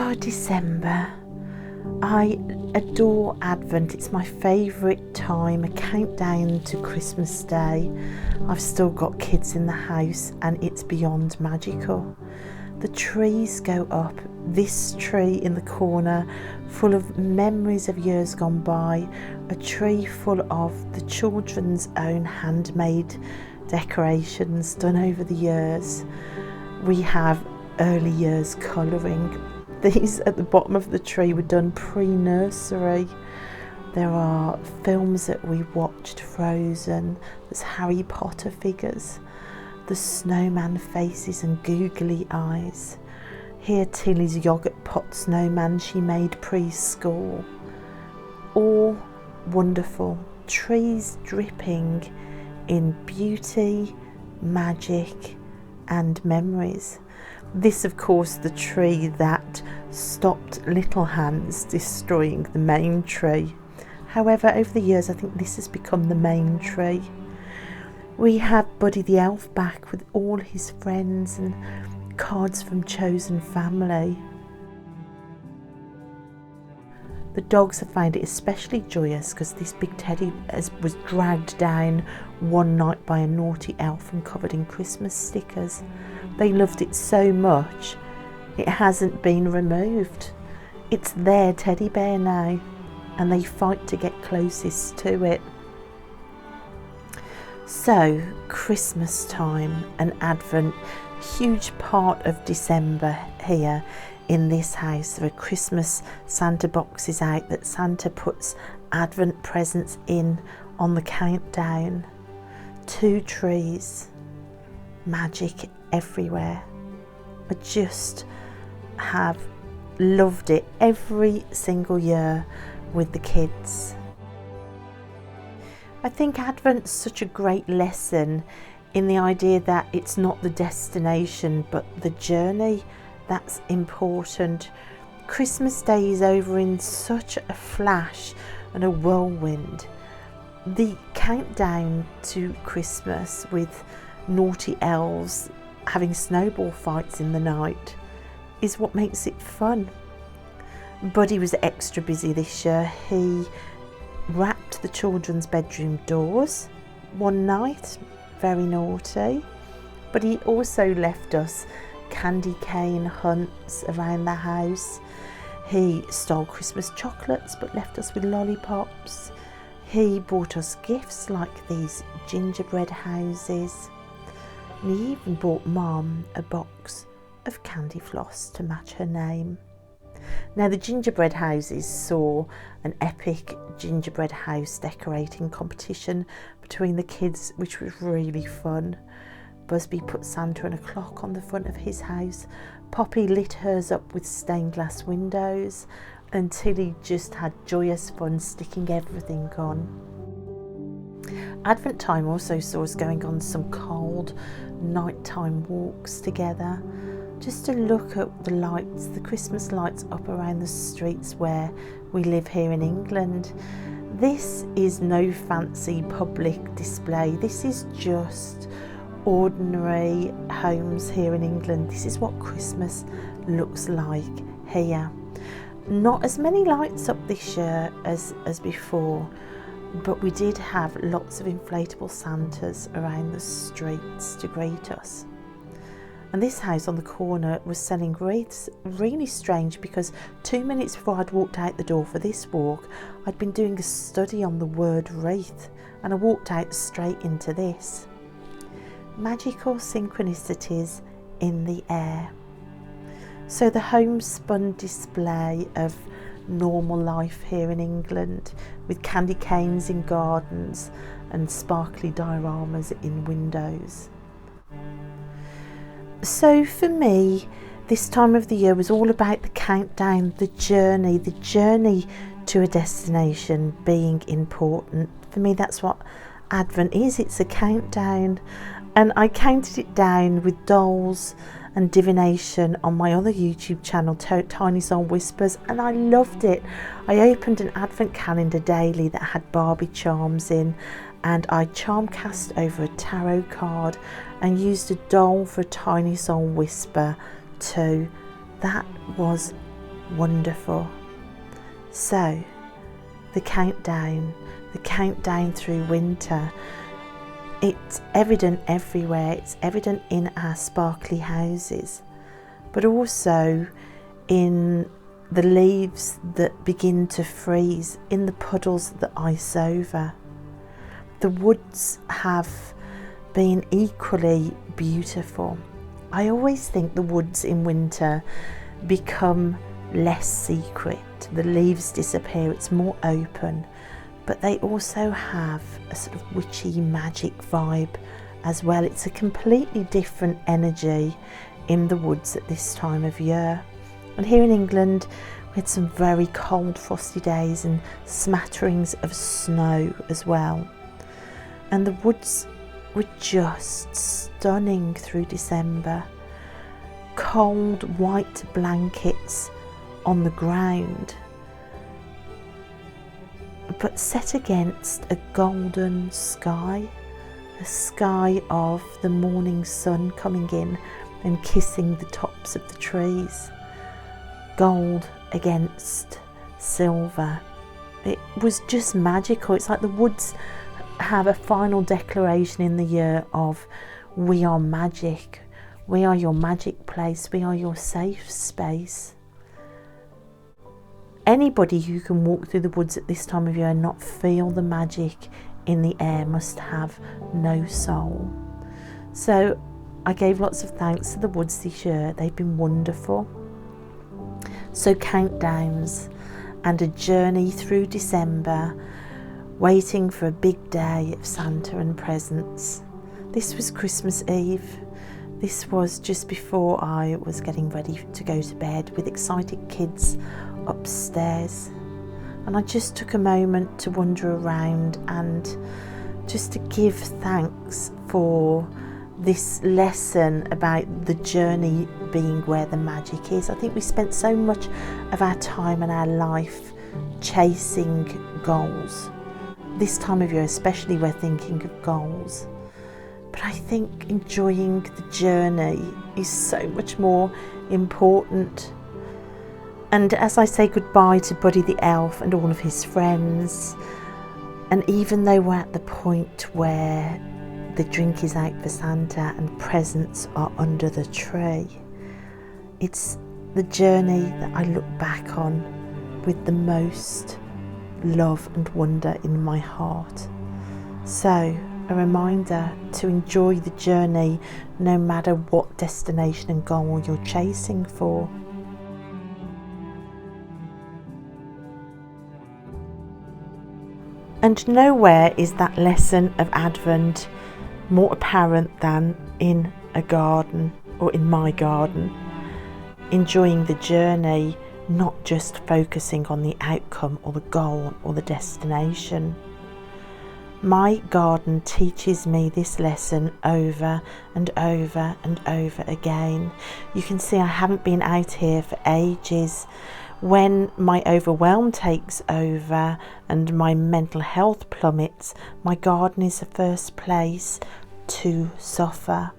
Oh, December. I adore Advent. It's my favourite time, a countdown to Christmas Day. I've still got kids in the house and it's beyond magical. The trees go up, this tree in the corner full of memories of years gone by, a tree full of the children's own handmade decorations done over the years. We have early years colouring. These at the bottom of the tree were done pre-nursery. There are films that we watched, Frozen, there's Harry Potter figures, the snowman faces and googly eyes. Here Tilly's yoghurt pot snowman she made preschool. All wonderful, trees dripping in beauty, magic and memories. This, of course, the tree that stopped Little Hans destroying the main tree. However, over the years, I think this has become the main tree. We have Buddy the Elf back with all his friends and cards from chosen family. The dogs have found it especially joyous because this big teddy was dragged down one night by a naughty elf and covered in Christmas stickers. They loved it so much, it hasn't been removed. It's their teddy bear now, and they fight to get closest to it. So, Christmas time and Advent, huge part of December here in this house. There are Christmas Santa boxes out that Santa puts Advent presents in on the countdown. 2 trees, magic everywhere. I just have loved it every single year with the kids. I think Advent's such a great lesson in the idea that it's not the destination but the journey that's important. Christmas Day is over in such a flash and a whirlwind. The countdown to Christmas with naughty elves having snowball fights in the night is what makes it fun. Buddy was extra busy this year. He wrapped the children's bedroom doors one night, very naughty, but he also left us candy cane hunts around the house. He stole Christmas chocolates but left us with lollipops. He bought us gifts like these gingerbread houses. And he even bought Mum a box of candy floss to match her name. Now the gingerbread houses saw an epic gingerbread house decorating competition between the kids, which was really fun. Busby put Santa and a clock on the front of his house. Poppy lit hers up with stained glass windows, and Tilly just had joyous fun sticking everything on. Advent time also saw us going on some cold nighttime walks together, just to look at the lights, the Christmas lights up around the streets where we live here in England. This is no fancy public display. This is just ordinary homes here in England. This is what Christmas looks like here. Not as many lights up this year as before, but we did have lots of inflatable Santas around the streets to greet us. And this house on the corner was selling wreaths. Really strange, because 2 minutes before I'd walked out the door for this walk, I'd been doing a study on the word wreath, and I walked out straight into this. Magical synchronicities in the air. So the homespun display of normal life here in England, with candy canes in gardens and sparkly dioramas in windows. So for me, this time of the year was all about the countdown, the journey to a destination being important. For me, that's what Advent is. It's a countdown, and I counted it down with dolls and divination on my other YouTube channel, Tiny Soul Whispers, and I loved it. I opened an advent calendar daily that had Barbie charms in, and I charm cast over a tarot card and used a doll for a Tiny Soul Whisper too. That was wonderful. So the countdown through winter, it's evident everywhere. It's evident in our sparkly houses, but also in the leaves that begin to freeze, in the puddles that ice over. The woods have been equally beautiful. I always think the woods in winter become less secret. The leaves disappear, it's more open, but they also have a sort of witchy magic vibe as well. It's a completely different energy in the woods at this time of year. And here in England, we had some very cold, frosty days and smatterings of snow as well. And the woods were just stunning through December. Cold white blankets on the ground, but set against a golden sky, a sky of the morning sun coming in and kissing the tops of the trees. Gold against silver. It was just magical. It's like the woods have a final declaration in the year of, we are magic. We are your magic place. We are your safe space. Anybody who can walk through the woods at this time of year and not feel the magic in the air must have no soul. So I gave lots of thanks to the woods this year. They've been wonderful. So countdowns and a journey through December, waiting for a big day of Santa and presents. This was Christmas Eve. This was just before I was getting ready to go to bed with excited kids upstairs. And I just took a moment to wander around and just to give thanks for this lesson about the journey being where the magic is. I think we spent so much of our time and our life chasing goals. This time of year especially, we're thinking of goals. But I think enjoying the journey is so much more important. And as I say goodbye to Buddy the Elf and all of his friends, and even though we're at the point where the drink is out for Santa and presents are under the tree, it's the journey that I look back on with the most love and wonder in my heart. So a reminder to enjoy the journey no matter what destination and goal you're chasing for. And nowhere is that lesson of Advent more apparent than in a garden, or in my garden. Enjoying the journey, not just focusing on the outcome or the goal or the destination. My garden teaches me this lesson over and over and over again. You can see I haven't been out here for ages. When my overwhelm takes over and my mental health plummets, my garden is the first place to suffer.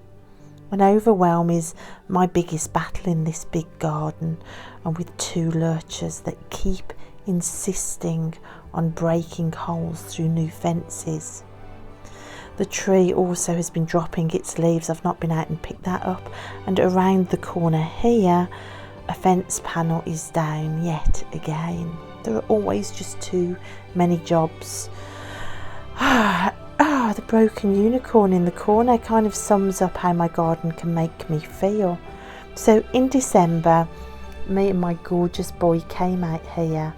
When overwhelm is my biggest battle in this big garden, and with two lurchers that keep insisting on breaking holes through new fences. The tree also has been dropping its leaves. I've not been out and picked that up. And around the corner here, a fence panel is down yet again. There are always just too many jobs. The broken unicorn in the corner kind of sums up how my garden can make me feel. So in December, me and my gorgeous boy came out here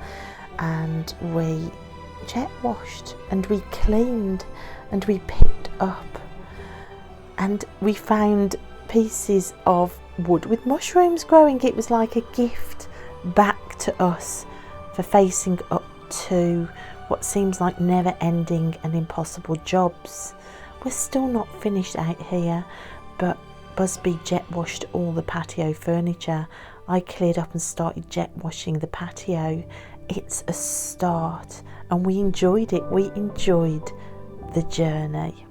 and we jet washed and we cleaned and we picked up and we found pieces of wood with mushrooms growing. It was like a gift back to us for facing up to what seems like never ending and impossible jobs. We're still not finished out here, but Busby jet washed all the patio furniture. I cleared up and started jet washing the patio. It's a start and we enjoyed it. We enjoyed the journey.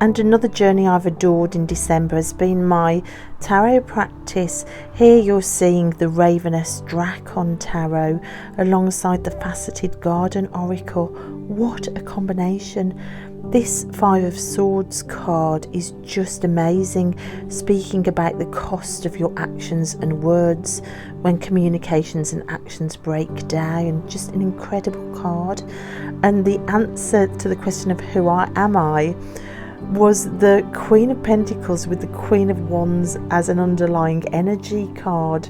And another journey I've adored in December has been my tarot practice. Here you're seeing the Ravenous Drakon Tarot alongside the Faceted Garden Oracle. What a combination. This Five of Swords card is just amazing, speaking about the cost of your actions and words when communications and actions break down. Just an incredible card. And the answer to the question of who am I was the Queen of Pentacles with the Queen of Wands as an underlying energy card.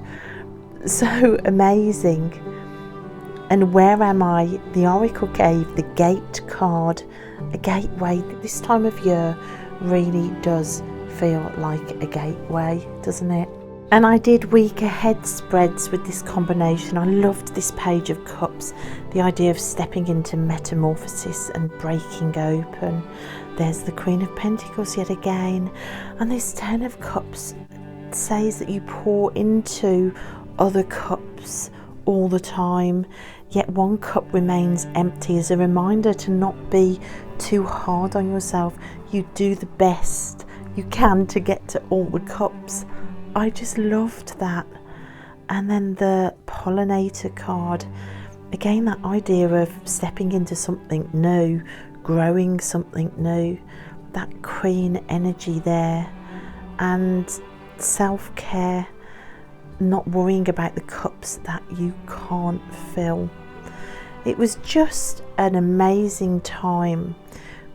So amazing. And where am I? The Oracle gave the Gate card, a gateway. This time of year really does feel like a gateway, doesn't it? And I did week ahead spreads with this combination. I loved this Page of Cups, the idea of stepping into metamorphosis and breaking open. There's the Queen of Pentacles yet again, and this Ten of Cups says that you pour into other cups all the time, yet one cup remains empty, as a reminder to not be too hard on yourself. You do the best you can to get to all the cups. I just loved that. And then the Pollinator card, again that idea of stepping into something new, growing something new, that Queen energy there, and self-care, not worrying about the cups that you can't fill. It was just an amazing time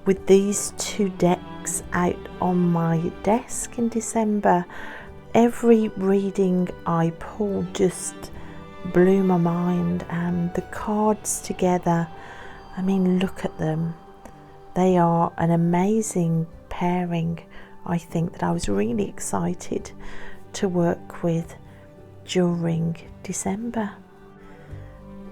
with these two decks out on my desk in December. Every reading I pulled just blew my mind, and the cards together, I mean, look at them. They are an amazing pairing, I think, that I was really excited to work with during December.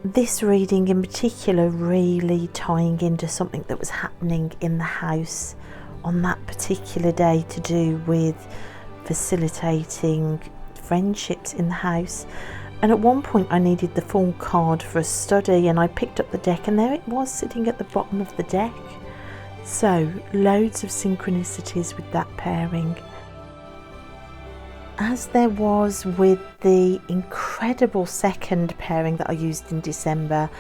This reading in particular really tying into something that was happening in the house on that particular day, to do with facilitating friendships in the house. And at one point I needed the full card for a study, and I picked up the deck and there it was sitting at the bottom of the deck. So loads of synchronicities with that pairing, as there was with the incredible second pairing that I used in December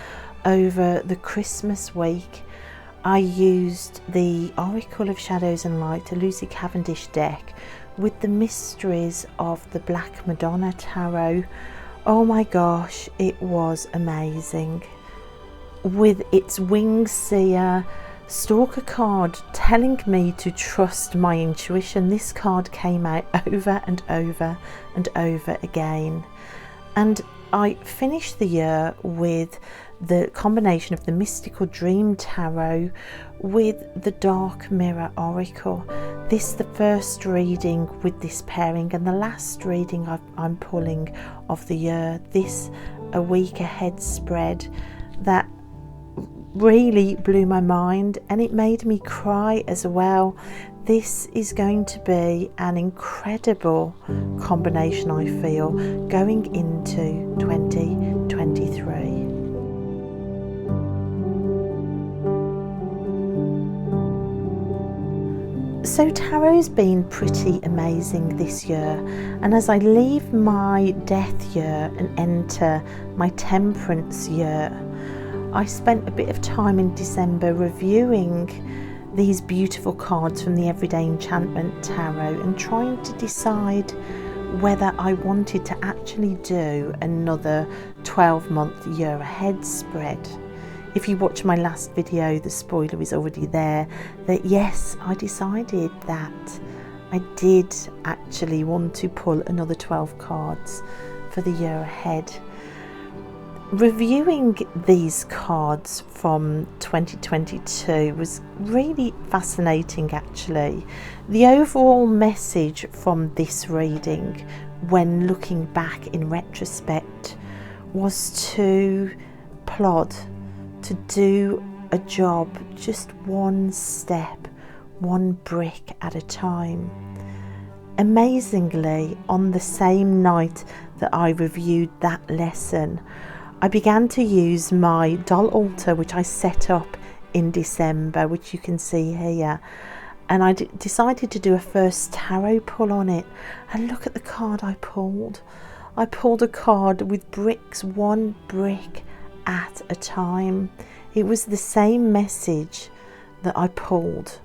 over the Christmas week. I used the Oracle of Shadows and Light, a Lucy Cavendish deck, with the mysteries of the Black Madonna Tarot. Oh my gosh, it was amazing. With its Winged Seer Stalker card telling me to trust my intuition, this card came out over and over and over again. And I finished the year with the combination of the Mystical Dream Tarot with the Dark Mirror Oracle. This is the first reading with this pairing and the last reading I'm pulling of the year. This a week ahead spread that really blew my mind, and it made me cry as well. This is going to be an incredible combination, I feel, going into 2023. So tarot's been pretty amazing this year, and as I leave my death year and enter my temperance year, I spent a bit of time in December reviewing these beautiful cards from the Everyday Enchantment Tarot and trying to decide whether I wanted to actually do another 12-month year ahead spread. If you watch my last video, the spoiler is already there, that yes, I decided that I did actually want to pull another 12 cards for the year ahead. Reviewing these cards from 2022 was really fascinating, actually. The overall message from this reading, when looking back in retrospect, was to plod, to do a job just one step, one brick at a time. Amazingly, on the same night that I reviewed that lesson, I began to use my doll altar, which I set up in December, which you can see here, and I decided to do a first tarot pull on it, and look at the card I pulled. I pulled a card with bricks, one brick at a time. It was the same message that I pulled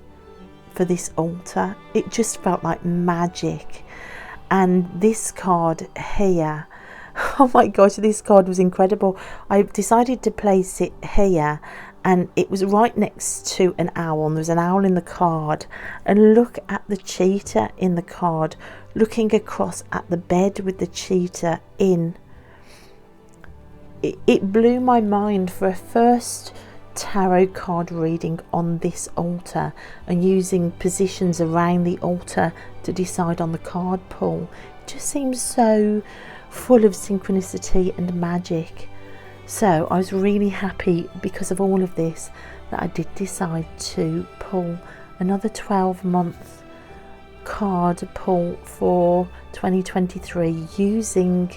for this altar. It just felt like magic. And this card here, oh my gosh, this card was incredible. I decided to place it here, and it was right next to an owl, and there was an owl in the card, and look at the cheetah in the card looking across at the bed with the cheetah in. It blew my mind for a first tarot card reading on this altar, and using positions around the altar to decide on the card pull. It just seems so full of synchronicity and magic. So I was really happy because of all of this that I did decide to pull another 12-month card pull for 2023 using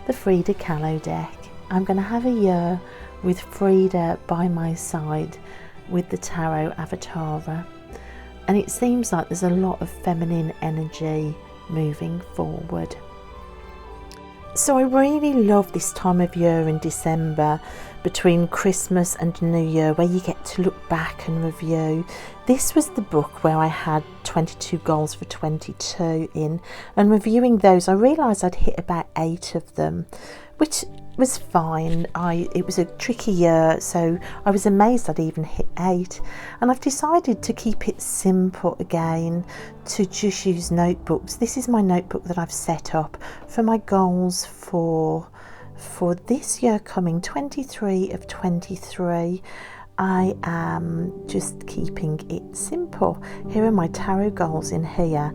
the Frida Kahlo deck. I'm going to have a year with Frida by my side with the Tarot Avatara, and it seems like there's a lot of feminine energy moving forward. So I really love this time of year in December, between Christmas and New Year, where you get to look back and review. This was the book where I had 22 goals for 22 in, and reviewing those I realised I'd hit about 8 of them, which was fine. It was a tricky year, so I was amazed I'd even hit 8, and I've decided to keep it simple again, to just use notebooks. This is my notebook that I've set up for my goals for this year coming, 23 of 23. I am just keeping it simple. Here are my tarot goals in here.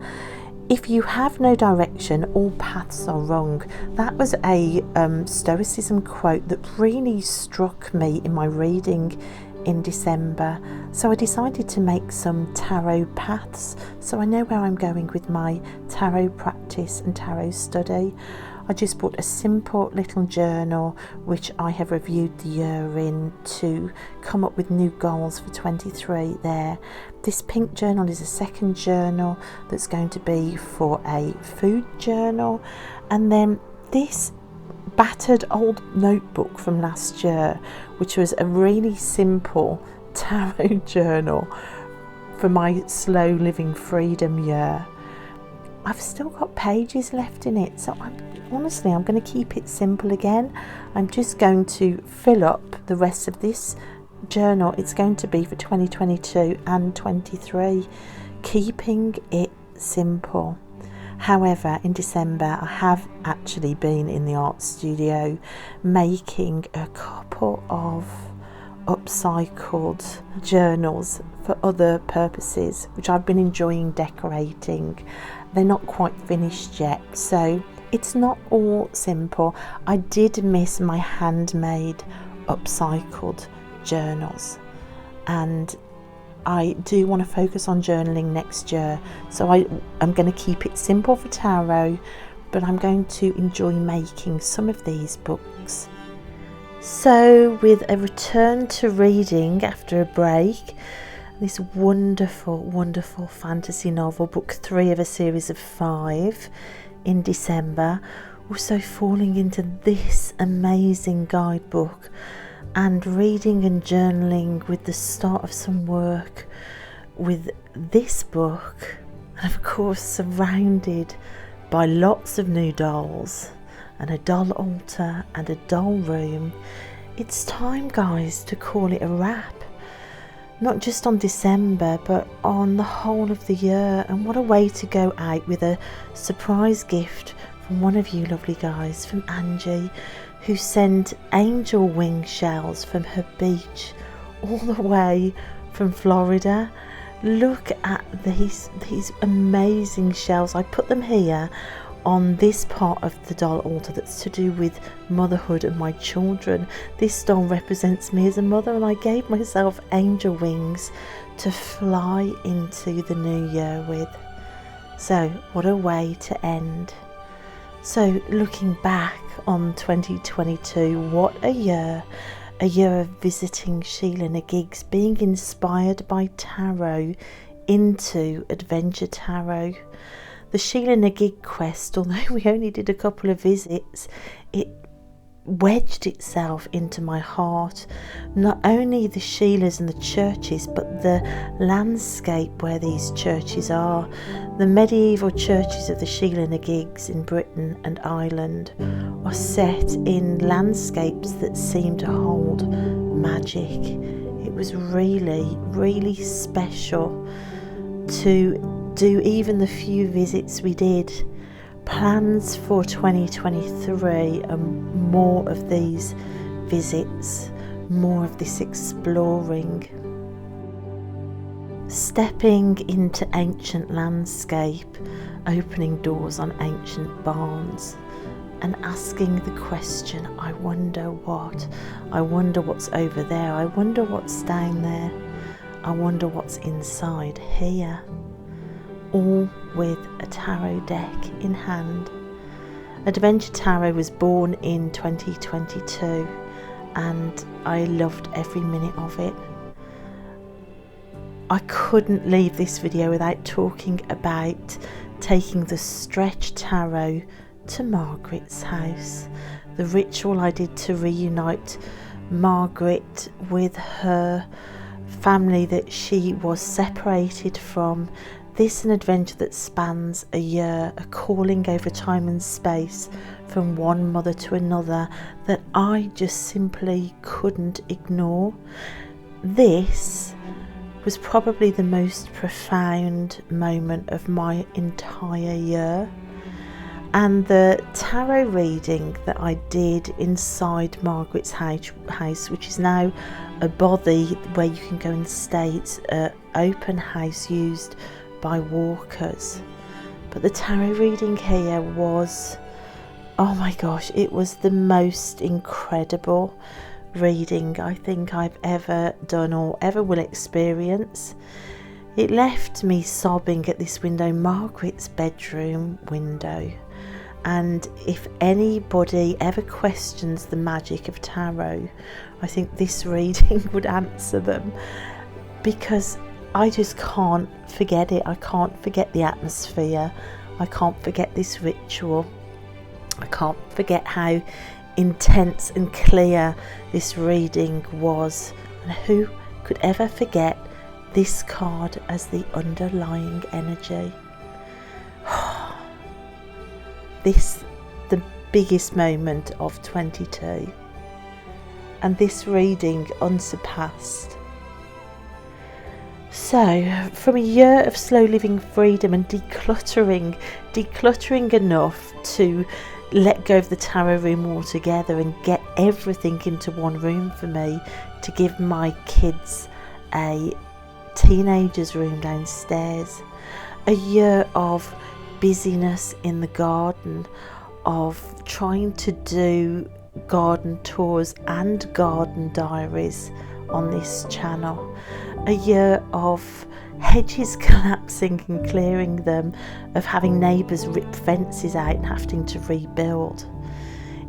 If you have no direction, all paths are wrong. That was a Stoicism quote that really struck me in my reading in December. So I decided to make some tarot paths so I know where I'm going with my tarot practice and tarot study. I just bought a simple little journal which I have reviewed the year in to come up with new goals for 23 there. This pink journal is a second journal that's going to be for a food journal, and then this battered old notebook from last year, which was a really simple tarot journal for my slow living freedom year. I've still got pages left in it, so I'm going to keep it simple again. I'm just going to fill up the rest of this journal. It's going to be for 2022 and 23, keeping it simple. However, in December I have actually been in the art studio making a couple of upcycled journals for other purposes, which I've been enjoying decorating. They're not quite finished yet, so it's not all simple. I did miss my handmade upcycled journals, and I do want to focus on journaling next year, so I'm going to keep it simple for tarot, but I'm going to enjoy making some of these books. So with a return to reading after a break, this wonderful fantasy novel, book 3 of a series of 5 in December, also falling into this amazing guidebook and reading and journaling with the start of some work with this book, and of course surrounded by lots of new dolls and a doll altar and a doll room. It's time, guys, to call it a wrap. Not just on December, but on the whole of the year. And what a way to go out with a surprise gift from one of you lovely guys, from Angie, who sent angel wing shells from her beach all the way from Florida. Look at these amazing shells. I put them here on this part of the doll altar that's to do with motherhood and my children. This doll represents me as a mother, and I gave myself angel wings to fly into the new year with. So what a way to end. So looking back on 2022, what a year of visiting Sheila Nagigs, being inspired by tarot into Adventure Tarot. The Sheila na gig quest, although we only did a couple of visits, it wedged itself into my heart. Not only the Sheilas and the churches, but the landscape where these churches are. The medieval churches of the Sheila na gigs in Britain and Ireland are set in landscapes that seem to hold magic. It was really, really special to do even the few visits we did. Plans for 2023 are more of these visits, more of this exploring. Stepping into ancient landscape, opening doors on ancient barns, and asking the question, I wonder what's over there, I wonder what's down there, I wonder what's inside here. All with a tarot deck in hand. Adventure Tarot was born in 2022 and I loved every minute of it. I couldn't leave this video without talking about taking the Stretch Tarot to Margaret's house. The ritual I did to reunite Margaret with her family that she was separated from. This an adventure that spans a year, a calling over time and space from one mother to another that I just simply couldn't ignore. This was probably the most profound moment of my entire year. And the tarot reading that I did inside Margaret's house, which is now a bothy where you can go and stay, it's an open house used by walkers. But the tarot reading here was, oh my gosh, it was the most incredible reading I think I've ever done or ever will experience. It left me sobbing at this window, Margaret's bedroom window. And if anybody ever questions the magic of tarot, I think this reading would answer them, because I just can't forget it. I can't forget the atmosphere. I can't forget this ritual. I can't forget how intense and clear this reading was. And who could ever forget this card as the underlying energy? This, the biggest moment of 22. And this reading unsurpassed. So, from a year of slow living freedom and decluttering enough to let go of the tarot room altogether and get everything into one room for me, to give my kids a teenager's room downstairs. A year of busyness in the garden, of trying to do garden tours and garden diaries on this channel. A year of hedges collapsing and clearing them, of having neighbours rip fences out and having to rebuild.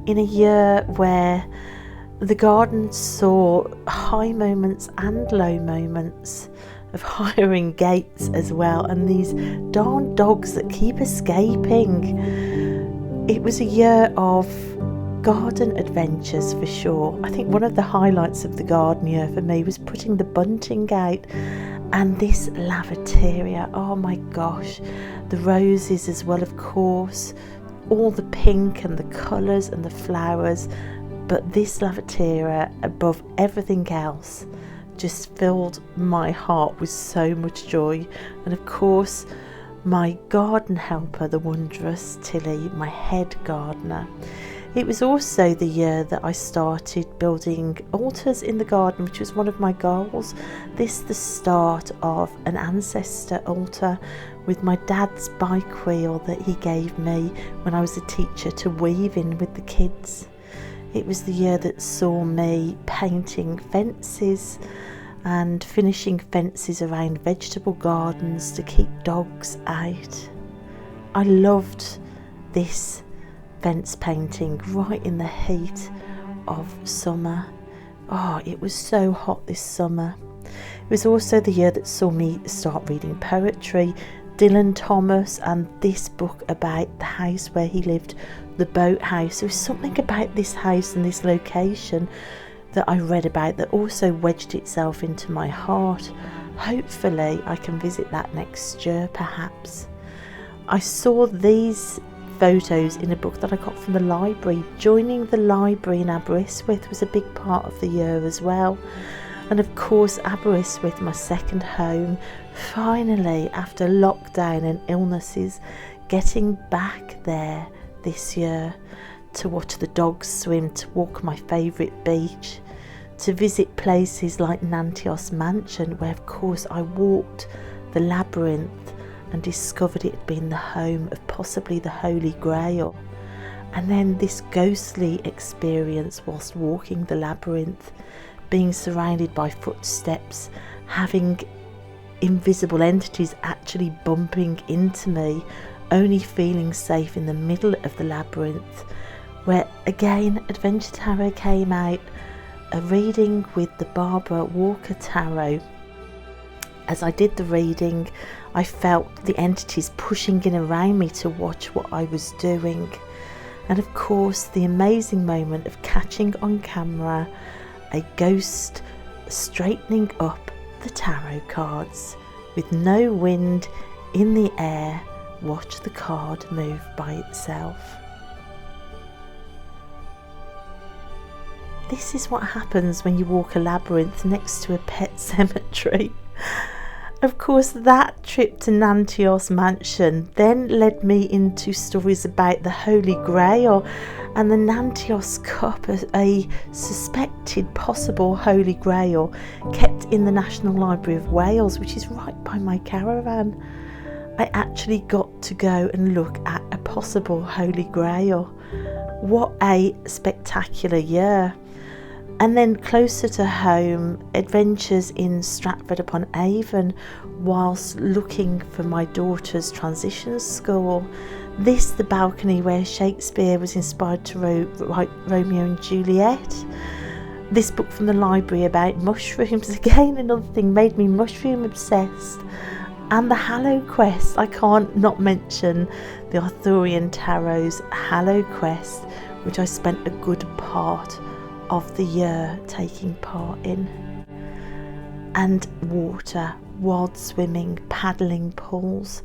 In a year where the garden saw high moments and low moments, of hiring gates as well, and these darn dogs that keep escaping. It was a year of garden adventures for sure. I think one of the highlights of the garden year for me was putting the bunting out, and this lavatoria, oh my gosh, the roses as well, of course, all the pink and the colours and the flowers, but this lavatoria above everything else just filled my heart with so much joy. And of course my garden helper, the wondrous Tilly, my head gardener. It was also the year that I started building altars in the garden, which was one of my goals. This the start of an ancestor altar with my dad's bike wheel that he gave me when I was a teacher to weave in with the kids. It was the year that saw me painting fences and finishing fences around vegetable gardens to keep dogs out. I loved this fence painting right in the heat of summer. Oh, it was so hot this summer. It was also the year that saw me start reading poetry, Dylan Thomas, and this book about the house where he lived, the boathouse. There was something about this house and this location that I read about that also wedged itself into my heart. Hopefully I can visit that next year, perhaps. I saw these photos in a book that I got from the library. Joining the library in Aberystwyth was a big part of the year as well. And of course, Aberystwyth, my second home, finally, after lockdown and illnesses, getting back there this year to watch the dogs swim, to walk my favourite beach, to visit places like Nantios Mansion, where of course I walked the labyrinth and discovered it had been the home of possibly the Holy Grail. And then this ghostly experience whilst walking the labyrinth, being surrounded by footsteps, having invisible entities actually bumping into me, only feeling safe in the middle of the labyrinth, where again Adventure Tarot came out, a reading with the Barbara Walker Tarot. As I did the reading, I felt the entities pushing in around me to watch what I was doing. And of course, the amazing moment of catching on camera a ghost straightening up the tarot cards with no wind in the air. Watch the card move by itself. This is what happens when you walk a labyrinth next to a pet cemetery. Of course, that trip to Nantios Mansion then led me into stories about the Holy Grail and the Nantios Cup, a suspected possible Holy Grail kept in the National Library of Wales, which is right by my caravan. I actually got to go and look at a possible Holy Grail. What a spectacular year. And then closer to home, adventures in Stratford upon Avon whilst looking for my daughter's transition school. This, the balcony where Shakespeare was inspired to write Romeo and Juliet. This book from the library about mushrooms, again another thing, made me mushroom obsessed. And the Hallow Quest, I can't not mention the Arthurian Tarot's Hallow Quest, which I spent a good part of the year taking part in. And water, wild swimming, paddling pools,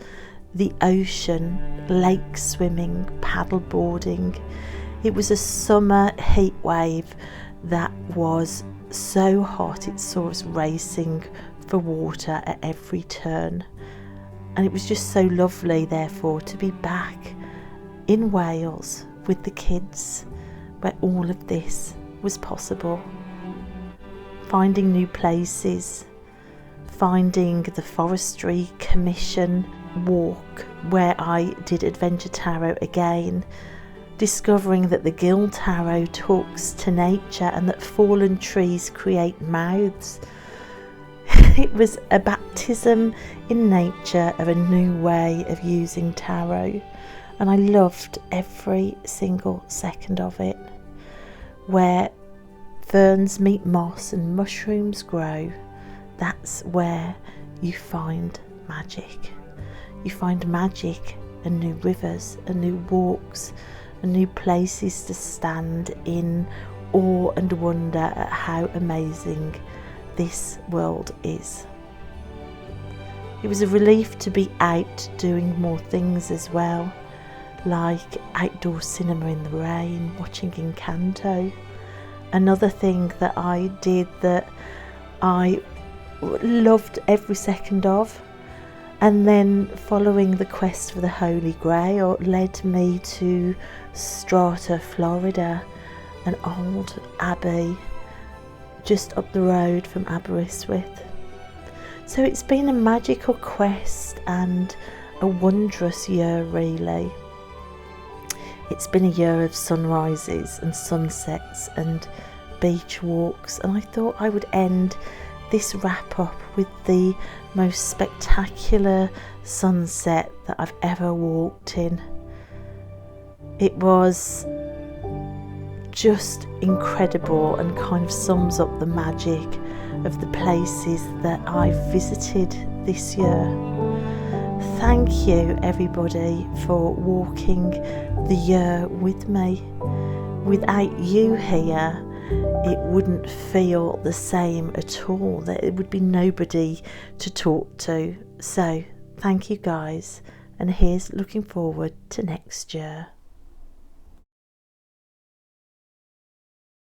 the ocean, lake swimming, paddle boarding. It was a summer heat wave that was so hot it saw us racing for water at every turn. And it was just so lovely, therefore, to be back in Wales with the kids, where all of this was possible. Finding new places, finding the Forestry Commission walk where I did Adventure Tarot again, discovering that the Gill Tarot talks to nature and that fallen trees create mouths. It was a baptism in nature of a new way of using tarot, and I loved every single second of it. Where ferns meet moss and mushrooms grow, that's where you find magic. You find magic and new rivers and new walks and new places to stand in awe and wonder at how amazing this world is. It was a relief to be out doing more things as well, like outdoor cinema in the rain, watching Encanto. Another thing that I did that I loved every second of, and then following the quest for the Holy Grail led me to Strata, Florida, an old abbey just up the road from Aberystwyth. So it's been a magical quest and a wondrous year, really. It's been a year of sunrises and sunsets and beach walks, and I thought I would end this wrap up with the most spectacular sunset that I've ever walked in. It was just incredible and kind of sums up the magic of the places that I've visited this year. Thank you everybody for walking the year with me. Without you here, it wouldn't feel the same at all. There would be nobody to talk to. So thank you guys, and here's looking forward to next year.